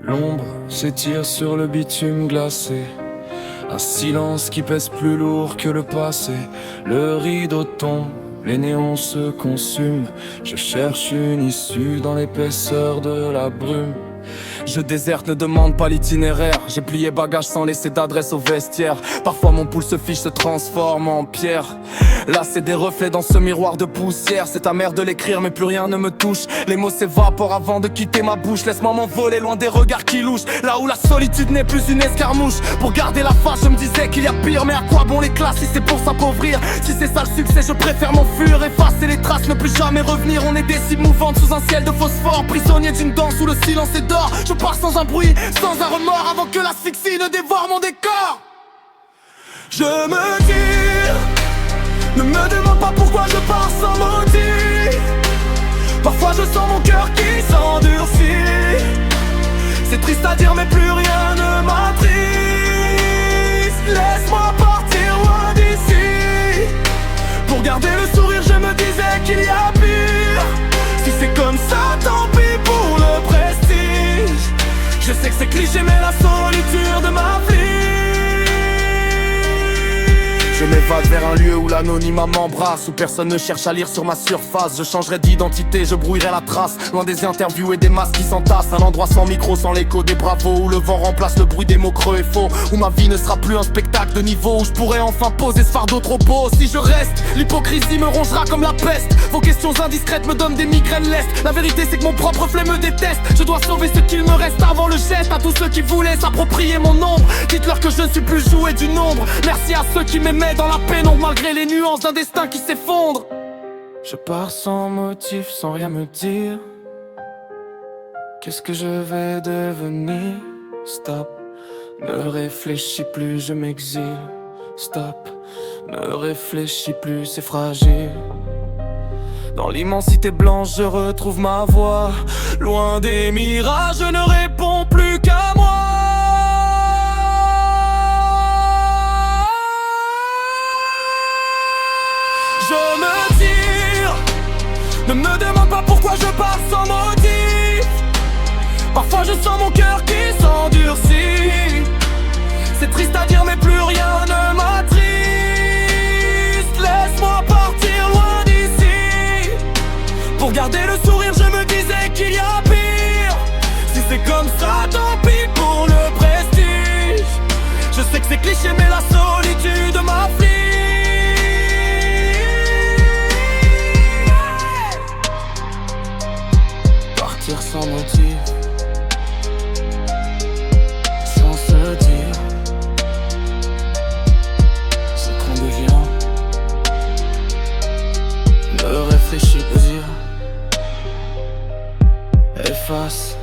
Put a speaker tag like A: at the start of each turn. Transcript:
A: L'ombre s'étire sur le bitume glacé. Un silence qui pèse plus lourd que le passé. Le rideau tombe, les néons se consument. Je cherche une issue dans l'épaisseur de la brume. Je déserte, ne demande pas l'itinéraire. J'ai plié bagages sans laisser d'adresse au vestiaire. Parfois mon pouls se fiche, se transforme en pierre. Là c'est des reflets dans ce miroir de poussière. C'est ta mère de l'écrire mais plus rien ne me touche. Les mots s'évaporent avant de quitter ma bouche. Laisse-moi m'envoler loin des regards qui louchent. Là où la solitude n'est plus une escarmouche. Pour garder la face je me disais qu'il y a pire. Mais à quoi bon les classes si c'est pour s'appauvrir? Si c'est ça le succès je préfère m'enfuir. Effacer les traces, ne plus jamais revenir. On est des cibles mouvantes sous un ciel de phosphore. Prisonnier d'une danse où le silence est d'or. Je pars sans un bruit, sans un remords, avant que l'asphyxie ne dévore mon décor. Je me tire, ne me demande pas pourquoi je pars sans motif. Parfois je sens mon cœur qui s'endurcit. C'est triste à dire mais plus rien ne m'attriste. Laisse-moi partir loin d'ici. Pour garder le sourire je me disais qu'il y a pire. Si c'est comme ça tant pis pour le prestige. Je sais que c'est cliché mais la solitude m'afflige. Je m'évade vers un lieu où l'anonymat m'embrasse, où personne ne cherche à lire sur ma surface. Je changerai d'identité, je brouillerai la trace. Loin des interviews et des masques qui s'entassent. Un endroit sans micro, sans l'écho des bravos. Où le vent remplace le bruit des mots creux et faux. Où ma vie ne sera plus un spectacle de niveau. Où je pourrai enfin poser ce fardeau trop beau. Si je reste, l'hypocrisie me rongera comme la peste. Vos questions indiscrètes me donnent des migraines lestes. La vérité c'est que mon propre reflet me déteste. Je dois sauver ce qu'il me reste avant le geste. À tous ceux qui voulaient s'approprier mon ombre, dites-leur que je ne suis plus jouet du nombre. Merci à ceux qui m'aimaient dans la pénombre, malgré les nuances d'un destin qui s'effondre. Je pars sans motif, sans rien me dire. Qu'est-ce que je vais devenir? Stop, ne réfléchis plus, je m'exile. Stop, ne réfléchis plus, c'est fragile. Dans l'immensité blanche, je retrouve ma voix. Loin des mirages, je ne réponds plus qu'à moi. Je me tire, ne me demande pas pourquoi je pars sans motif. Parfois je sens mon cœur qui s'endurcit. C'est triste à dire mais plus rien ne m'attriste. Laisse-moi partir loin d'ici. Pour garder le sourire je me disais qu'il y a pire. Si c'est comme ça tant pis pour le prestige. Je sais que c'est cliché mais la solitude m'afflige. Partir sans motif, sans se dire ce qu'on devient. Ne réfléchis, plaisir. Efface